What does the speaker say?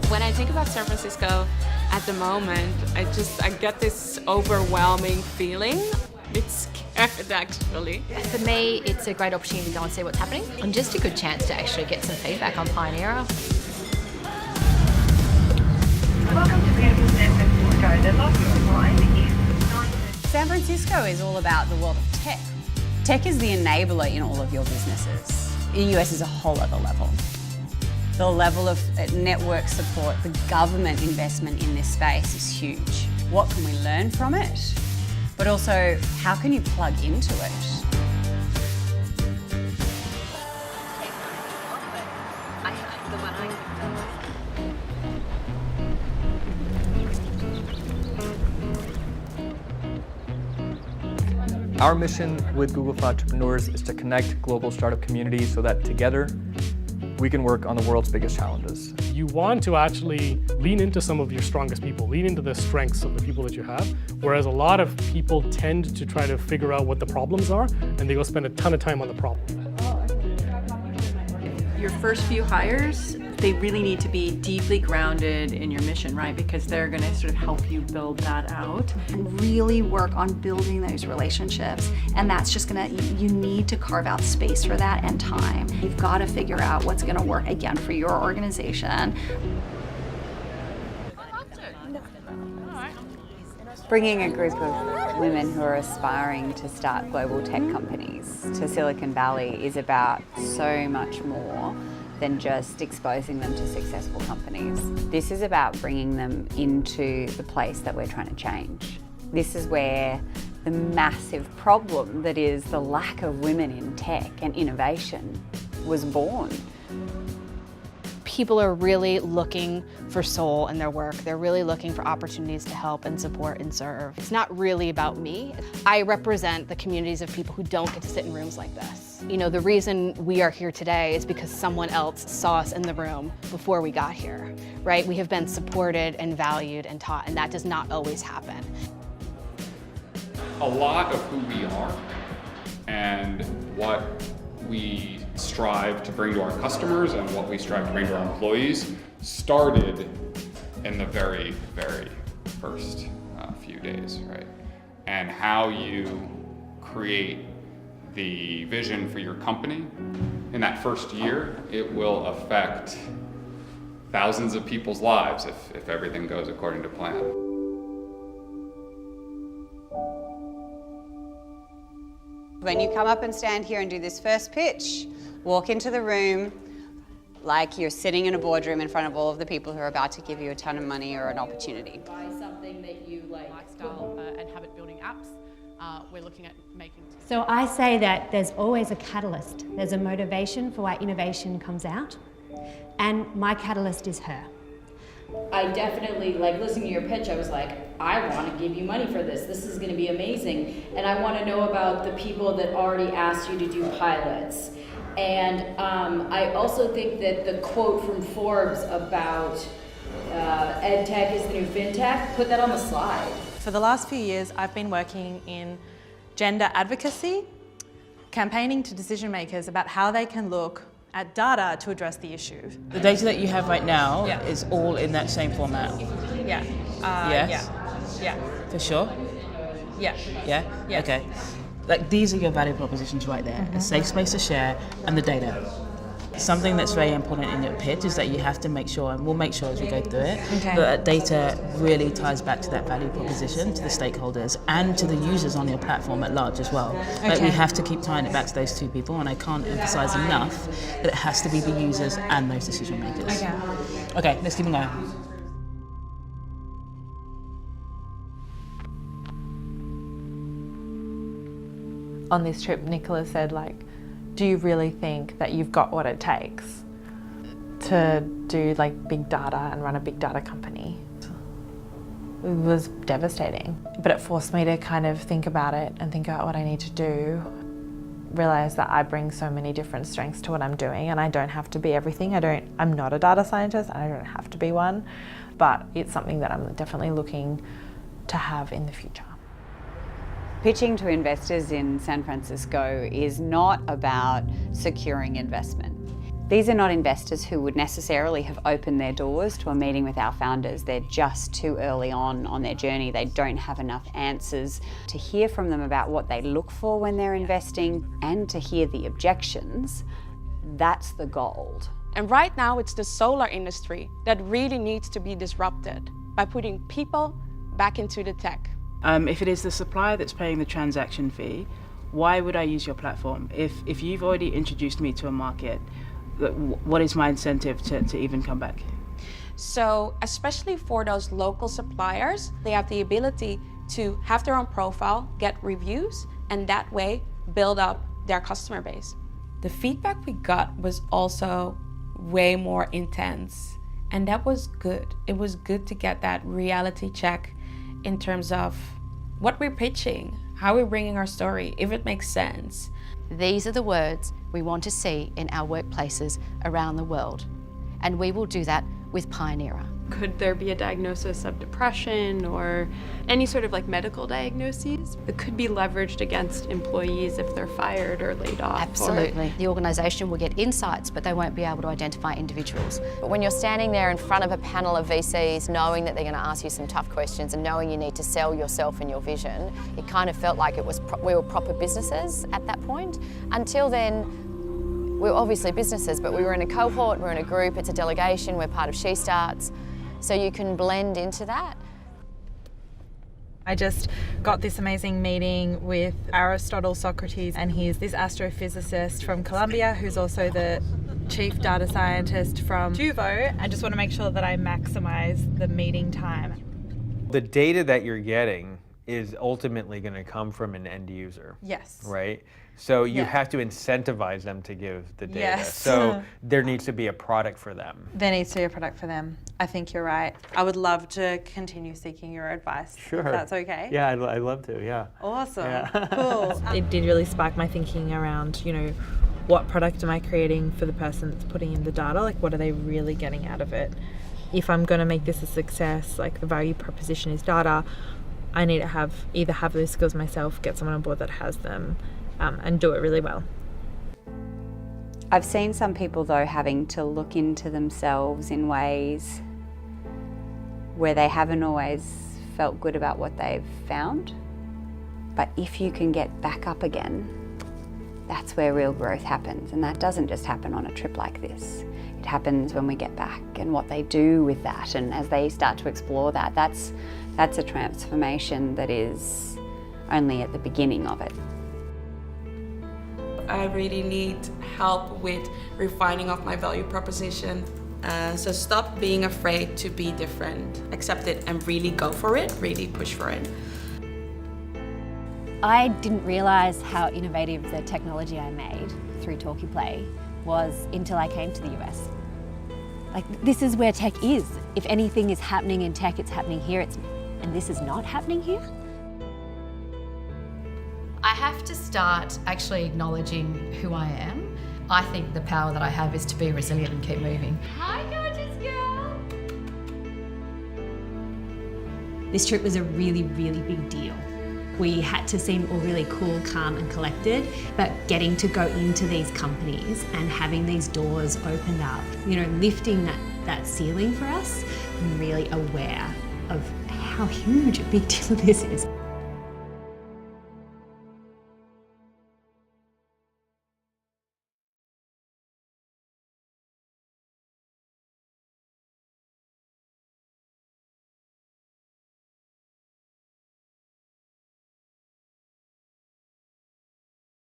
When I think about San Francisco at the moment, I get this overwhelming feeling. It's scared, actually. For me, it's a great opportunity to go and see what's happening, and just a good chance to actually get some feedback on Pioneer. Welcome to San Francisco. The lobby line is San Francisco is all about the world of tech. Tech is the enabler in all of your businesses. The US is a whole other level. The level of network support, the government investment in this space is huge. What can we learn from it? But also, how can you plug into it? Our mission with Google for Entrepreneurs is to connect global startup communities so that together we can work on the world's biggest challenges. You want to actually lean into some of your strongest people, lean into the strengths of the people that you have, whereas a lot of people tend to try to figure out what the problems are, and they go spend a ton of time on the problem. Your first few hires, they really need to be deeply grounded in your mission, right? Because they're going to sort of help you build that out. And really work on building those relationships. And that's just you need to carve out space for that and time. You've got to figure out what's going to work again for your organization. Bringing a group of women who are aspiring to start global tech companies to Silicon Valley is about so much more than just exposing them to successful companies. This is about bringing them into the place that we're trying to change. This is where the massive problem that is the lack of women in tech and innovation was born. People are really looking for soul in their work. They're really looking for opportunities to help and support and serve. It's not really about me. I represent the communities of people who don't get to sit in rooms like this. You know, the reason we are here today is because someone else saw us in the room before we got here, right? We have been supported and valued and taught, and that does not always happen. A lot of who we are and what we strive to bring to our customers and what we strive to bring to our employees started in the very, very first few days, right? And how you create the vision for your company in that first year, it will affect thousands of people's lives if everything goes according to plan. When you come up and stand here and do this first pitch, walk into the room like you're sitting in a boardroom in front of all of the people who are about to give you a ton of money or an opportunity. Buy something that you like, lifestyle and habit building apps. We're looking at making. So I say that there's always a catalyst. There's a motivation for why innovation comes out, and my catalyst is her. I definitely, listening to your pitch, I was like, I want to give you money for this. This is going to be amazing. And I want to know about the people that already asked you to do pilots. And I also think that the quote from Forbes about ed tech is the new fintech, put that on the slide. For the last few years, I've been working in gender advocacy, campaigning to decision makers about how they can look at data to address the issue. The data that you have right now is all in that same format? Yeah. Yes? Yeah. For sure? Yeah. Yeah? Yeah. Okay. These are your value propositions right there. A safe space to share and the data. Something that's very important in your pitch is that you have to make sure, and we'll make sure as we go through it, that data really ties back to that value proposition, to the stakeholders, and to the users on your platform at large as well. We have to keep tying it back to those two people, and I can't emphasize enough that it has to be the users and those decision makers. Okay, let's keep on going. On this trip, Nicola said, do you really think that you've got what it takes to do big data and run a big data company? It was devastating, but it forced me to kind of think about it and think about what I need to do. Realize that I bring so many different strengths to what I'm doing, and I don't have to be everything. I'm not a data scientist, and I don't have to be one, but it's something that I'm definitely looking to have in the future. Pitching to investors in San Francisco is not about securing investment. These are not investors who would necessarily have opened their doors to a meeting with our founders. They're just too early on their journey. They don't have enough answers. To hear from them about what they look for when they're investing and to hear the objections, that's the gold. And right now it's the solar industry that really needs to be disrupted by putting people back into the tech. If it is the supplier that's paying the transaction fee, why would I use your platform? If you've already introduced me to a market, what is my incentive to even come back? So especially for those local suppliers, they have the ability to have their own profile, get reviews, and that way build up their customer base. The feedback we got was also way more intense, and that was good. It was good to get that reality check in terms of what we're pitching, how we're bringing our story, if it makes sense. These are the words we want to see in our workplaces around the world, and we will do that with Pioneerer. Could there be a diagnosis of depression or any sort of like medical diagnoses that could be leveraged against employees if they're fired or laid off? Absolutely. The organisation will get insights, but they won't be able to identify individuals. But when you're standing there in front of a panel of VCs, knowing that they're going to ask you some tough questions and knowing you need to sell yourself and your vision, it kind of felt like we were proper businesses at that point. Until then, we were obviously businesses, but we were in a cohort, we're in a group, it's a delegation, we're part of SheStarts. So you can blend into that. I just got this amazing meeting with Aristotle Socrates, and he's this astrophysicist from Columbia who's also the chief data scientist from Juvo. I just want to make sure that I maximize the meeting time. The data that you're getting is ultimately going to come from an end user. Yes. Right? So you have to incentivize them to give the data. Yes. So there needs to be a product for them. There needs to be a product for them. I think you're right. I would love to continue seeking your advice. Sure. If that's okay. Yeah, I'd love to, yeah. Awesome. Yeah. Cool. It did really spark my thinking around, what product am I creating for the person that's putting in the data? Like, what are they really getting out of it? If I'm going to make this a success, like the value proposition is data, I need to either have those skills myself, get someone on board that has them, and do it really well. I've seen some people though having to look into themselves in ways where they haven't always felt good about what they've found. But if you can get back up again, that's where real growth happens. And that doesn't just happen on a trip like this. It happens when we get back and what they do with that. And as they start to explore that, that's a transformation that is only at the beginning of it. I really need help with refining of my value proposition. So stop being afraid to be different. Accept it and really go for it, really push for it. I didn't realise how innovative the technology I made through Talkie Play was until I came to the US. Like, this is where tech is. If anything is happening in tech, it's happening here, and this is not happening here. I have to start actually acknowledging who I am. I think the power that I have is to be resilient and keep moving. Hi, gorgeous girl! This trip was a really, really big deal. We had to seem all really cool, calm and collected, but getting to go into these companies and having these doors opened up, lifting that ceiling for us, I'm really aware of how huge a big deal this is.